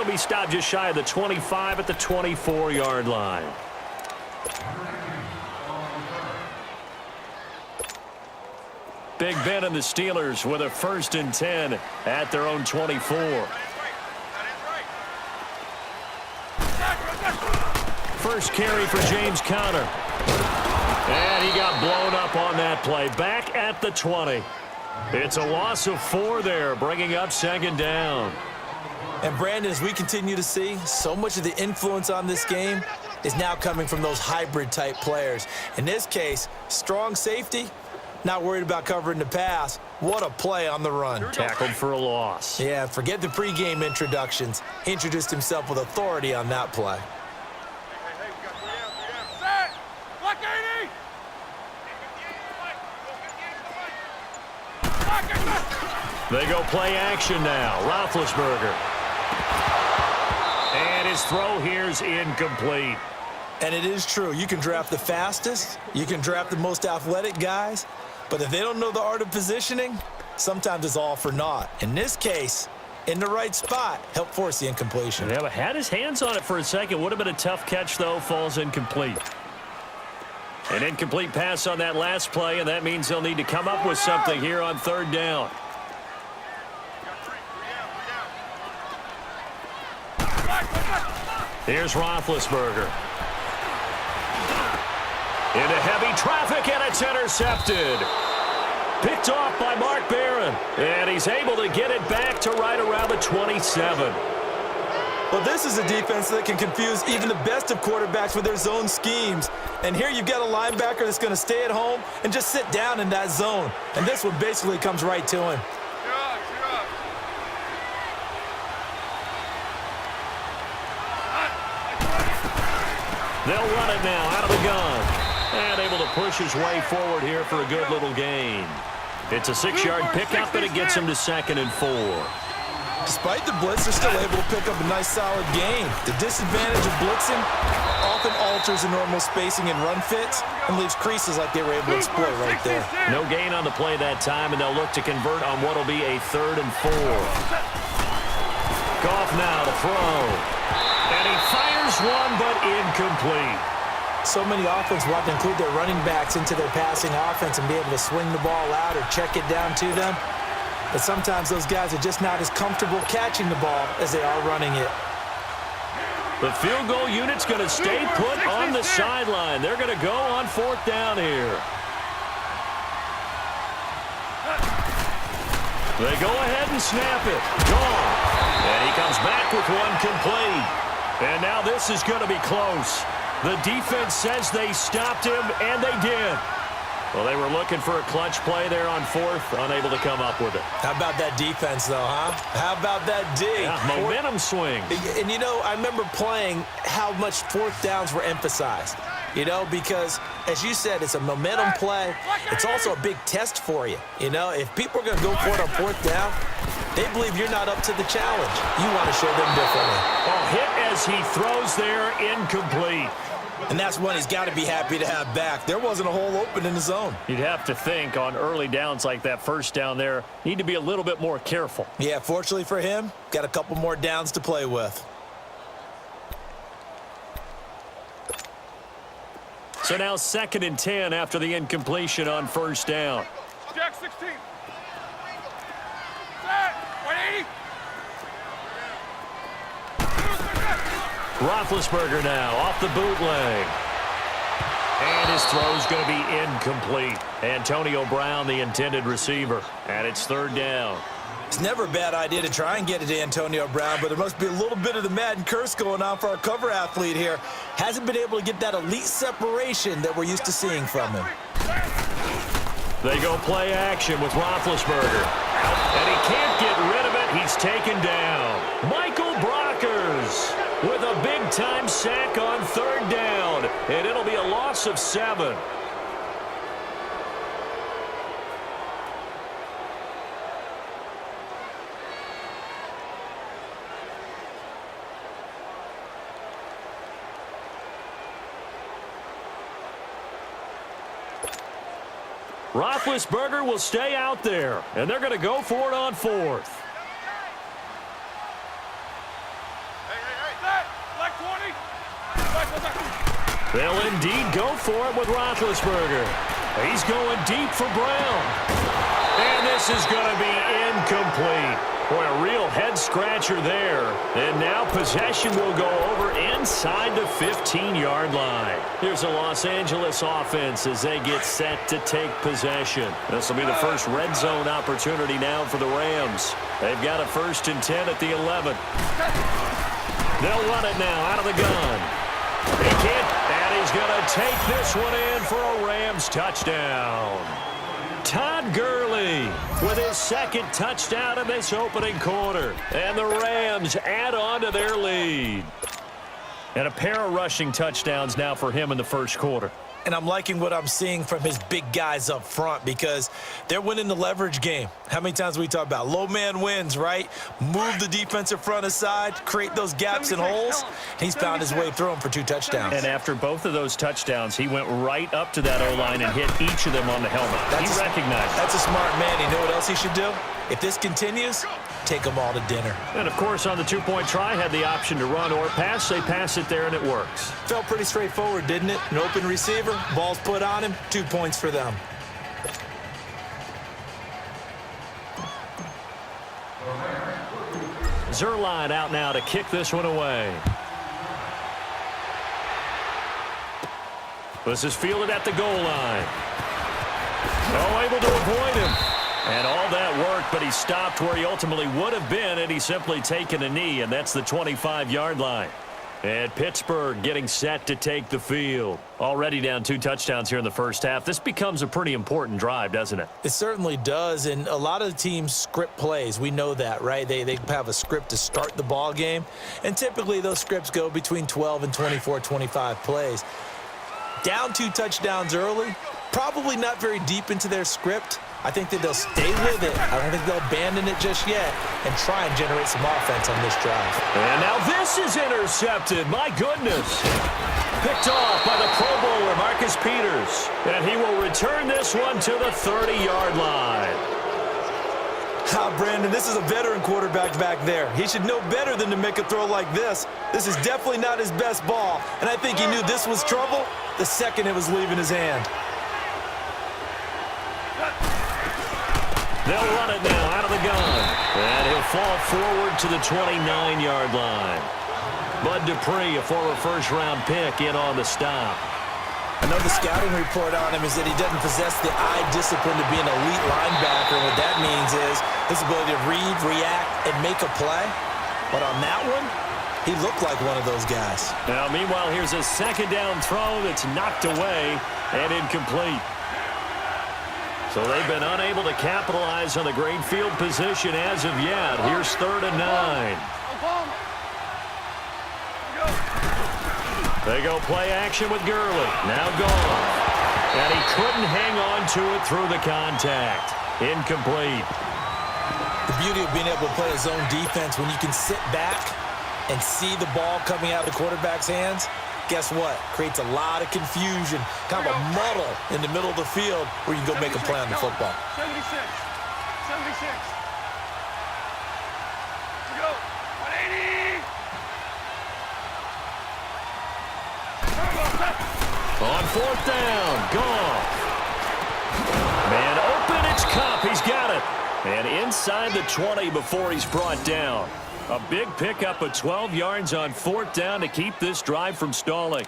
he'll be stopped just shy of the 25 at the 24-yard line. Big Ben and the Steelers with a 1st and 10 at their own 24. First carry for James Conner. And he got blown up on that play. Back at the 20. It's a loss of 4 there, bringing up 2nd down. And Brandon, as we continue to see, so much of the influence on this game is now coming from those hybrid-type players. In this case, strong safety, not worried about covering the pass. What a play on the run. Tackled for a loss. Yeah, forget the pregame introductions. He introduced himself with authority on that play. They go play action now. Roethlisberger. And his throw here's incomplete. And it is true. You can draft the fastest. You can draft the most athletic guys. But if they don't know the art of positioning, sometimes it's all for naught. In this case, in the right spot, helped force the incompletion. Yeah, but had his hands on it for a second. Would have been a tough catch, though. Falls incomplete. An incomplete pass on that last play, and that means they'll need to come up with something here on 3rd down. Here's Roethlisberger. Into heavy traffic, and it's intercepted. Picked off by Mark Barron, and he's able to get it back to right around the 27. Well, this is a defense that can confuse even the best of quarterbacks with their zone schemes. And here you've got a linebacker that's going to stay at home and just sit down in that zone. And this one basically comes right to him. They'll run it now out of the gun. And able to push his way forward here for a good little gain. It's a 6-yard pickup, and it gets him to 2nd and 4. Despite the blitz, they're still able to pick up a nice solid gain. The disadvantage of blitzing often alters the normal spacing and run fits and leaves creases like they were able to exploit right there. No gain on the play that time, and they'll look to convert on what will be a 3rd and 4. Goff now to throw. And he fires one, but incomplete. So many offenses want to include their running backs into their passing offense and be able to swing the ball out or check it down to them. But sometimes those guys are just not as comfortable catching the ball as they are running it. The field goal unit's going to stay put on the sideline. They're going to go on 4th down here. They go ahead and snap it. Gone. And he comes back with one complete. And now this is going to be close. The defense says they stopped him, and they did. Well, they were looking for a clutch play there on 4th, unable to come up with it. How about that defense, though, huh? How about that D? Yeah, momentum swing. And, you know, I remember playing how much 4th downs were emphasized. You know, because, as you said, it's a momentum play. It's also a big test for you. You know, if people are going to go for it on 4th down, they believe you're not up to the challenge. You want to show them differently. Oh, hit as he throws there, incomplete. And that's one he's got to be happy to have back. There wasn't a hole open in the zone. You'd have to think on early downs like that 1st down there, need to be a little bit more careful. Yeah, fortunately for him, got a couple more downs to play with. So now 2nd and 10 after the incompletion on 1st down. Jack 16. Set. 180. Roethlisberger now off the bootleg. And his throw's going to be incomplete. Antonio Brown, the intended receiver. And it's 3rd down. It's never a bad idea to try and get it to Antonio Brown, but there must be a little bit of the Madden curse going on for our cover athlete here. Hasn't been able to get that elite separation that we're used to seeing from him. They go play action with Roethlisberger. And he can't get rid of it. He's taken down. Michael Brockers with a big-time sack on 3rd down. And it'll be a loss of 7. Roethlisberger will stay out there, and they're going to go for it on 4th. They'll indeed go for it with Roethlisberger. He's going deep for Brown. And this is going to be incomplete. Boy, a real head-scratcher there. And now possession will go over inside the 15-yard line. Here's a Los Angeles offense as they get set to take possession. This will be the first red zone opportunity now for the Rams. They've got a 1st and 10 at the 11. They'll run it now out of the gun. He can't, and he's going to take this one in for a Rams touchdown. Todd Gurley with his 2nd touchdown in this opening quarter. And the Rams add on to their lead. And a pair of rushing touchdowns now for him in the 1st quarter. And I'm liking what I'm seeing from his big guys up front because they're winning the leverage game. How many times we talk about low man wins, right? Move the defensive front aside, create those gaps and holes. He's found his way through them for 2 touchdowns. And after both of those touchdowns, he went right up to that O-line and hit each of them on the helmet. He recognized. That's a smart man. You know what else he should do? If this continues, take them all to dinner. And, of course, on the 2-point try, had the option to run or pass. They pass it there, and it works. Felt pretty straightforward, didn't it? An open receiver, ball's put on him, 2 points for them. Zuerlein out now to kick this one away. This is fielded at the goal line. Oh, able to avoid him. And all that worked, but he stopped where he ultimately would have been, and he's simply taken a knee, and that's the 25-yard line. And Pittsburgh getting set to take the field. Already down 2 touchdowns here in the 1st half. This becomes a pretty important drive, doesn't it? It certainly does, and a lot of the teams script plays. We know that, right? They have a script to start the ball game, and typically those scripts go between 12 and 24, 25 plays. Down 2 touchdowns early, probably not very deep into their script. I think that they'll stay with it. I don't think they'll abandon it just yet and try and generate some offense on this drive. And now this is intercepted. My goodness. Picked off by the Pro Bowler, Marcus Peters. And he will return this one to the 30-yard line. Brandon, this is a veteran quarterback back there. He should know better than to make a throw like this. This is definitely not his best ball. And I think he knew this was trouble the second it was leaving his hand. They'll run it now out of the gun. And he'll fall forward to the 29-yard line. Bud Dupree, a former first-round pick, in on the stop. I know the scouting report on him is that he doesn't possess the eye discipline to be an elite linebacker. And what that means is his ability to read, react, and make a play. But on that one, he looked like one of those guys. Now, meanwhile, here's a 2nd down throw that's knocked away and incomplete. So they've been unable to capitalize on the great field position as of yet. Here's 3rd and 9. They go play action with Gurley. Now gone. And he couldn't hang on to it through the contact. Incomplete. The beauty of being able to play a zone defense when you can sit back and see the ball coming out of the quarterback's hands, guess what? Creates a lot of confusion, kind of a muddle in the middle of the field where you can go make a play on the football. 76. 76. Let's go. 180. On 4th down, Goff. Man open, it's Kupp. He's got it. And inside the 20 before he's brought down. A big pickup of 12 yards on 4th down to keep this drive from stalling.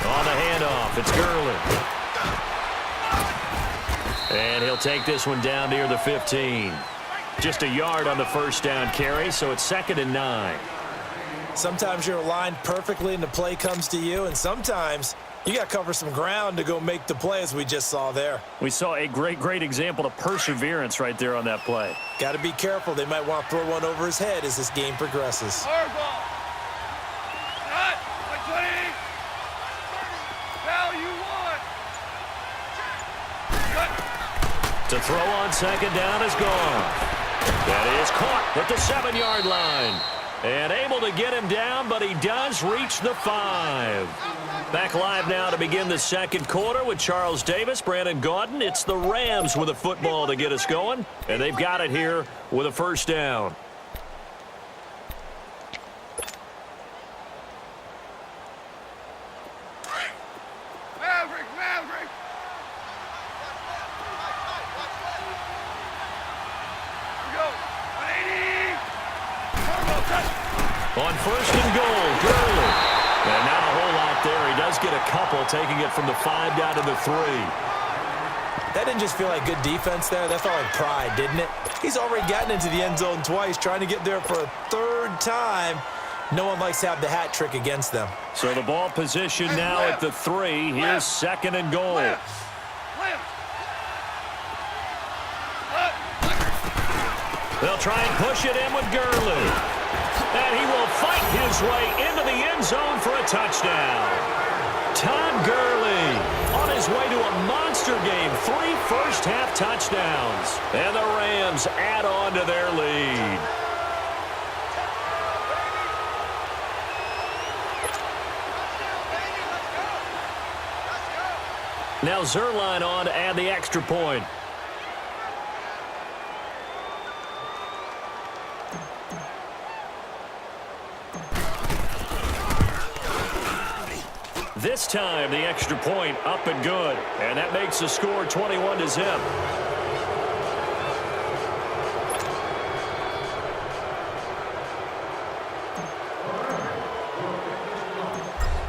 On the handoff, it's Gurley. And he'll take this one down near the 15. Just a yard on the 1st down carry, so it's 2nd and 9. Sometimes you're aligned perfectly and the play comes to you, and sometimes you got to cover some ground to go make the play, as we just saw there. We saw a great example of perseverance right there on that play. Got to be careful. They might want to throw one over his head as this game progresses. To throw on 2nd down is gone. That is caught at the 7-yard line. And able to get him down, but he does reach the 5. Back live now to begin the second quarter with Charles Davis, Brandon Gaudin. It's the Rams with a football to get us going, and they've got it here with a first down. Maverick. Go. 180. On first and goal, Gurley. And not a whole lot there. He does get a couple, taking it from the 5 down to the 3. That didn't just feel like good defense there. That felt like pride, didn't it? He's already gotten into the end zone twice, trying to get there for a third time. No one likes to have the hat trick against them. So the ball position now at the 3. Here's second and goal. They'll try and push it in with Gurley. And he will fight his way into the end zone for a touchdown. Todd Gurley on his way to a monster game. 3 first-half touchdowns. And the Rams add on to their lead. Now Zerline on to add the extra point. This time the extra point up and good. And that makes the score 21-0.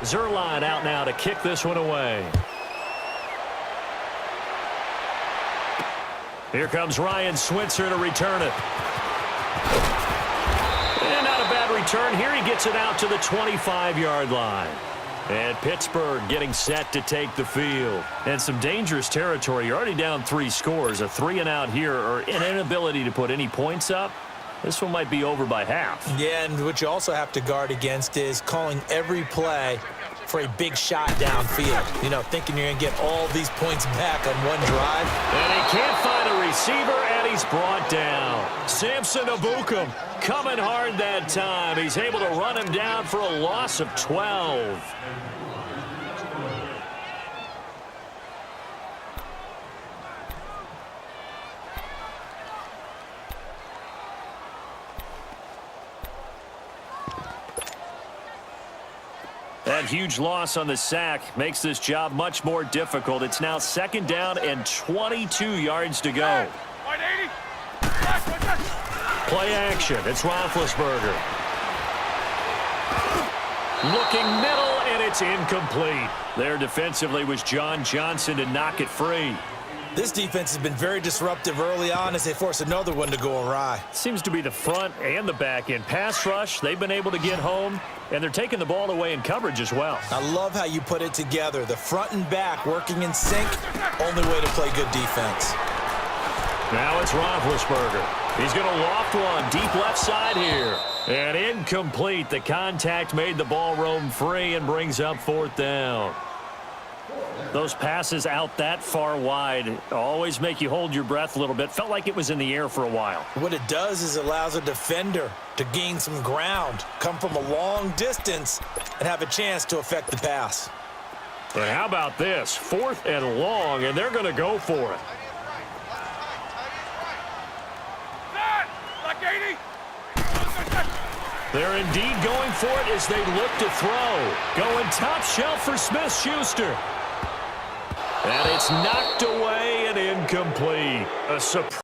Zerline out now to kick this one away. Here comes Ryan Switzer to return it. And not a bad return here. He gets it out to the 25-yard line. And Pittsburgh getting set to take the field. And some dangerous territory. You're already down 3 scores. A 3-and-out here, or an inability to put any points up. This one might be over by half. Yeah, and what you also have to guard against is calling every play for a big shot downfield. You know, thinking you're going to get all these points back on one drive. And he can't find a receiver, and he's brought down. Samson Abukum coming hard that time. He's able to run him down for a loss of 12. That huge loss on the sack makes this job much more difficult. It's now second down and 22 yards to go. 180. Play action. It's Roethlisberger. Looking middle, and it's incomplete. There defensively was John Johnson to knock it free. This defense has been very disruptive early on as they force another one to go awry. Seems to be the front and the back end. Pass rush, they've been able to get home, and they're taking the ball away in coverage as well. I love how you put it together. The front and back working in sync, only way to play good defense. Now it's Roethlisberger. He's going to loft one deep left side here. And incomplete. The contact made the ball roam free and brings up fourth down. Those passes out that far wide always make you hold your breath a little bit. Felt like it was in the air for a while. What it does is it allows a defender to gain some ground, come from a long distance, and have a chance to affect the pass. And how about this? 4th and long, and they're going to go for it. Like 80. They're indeed going for it as they look to throw. Going top shelf for Smith-Schuster. And it's knocked away and incomplete. A surprise.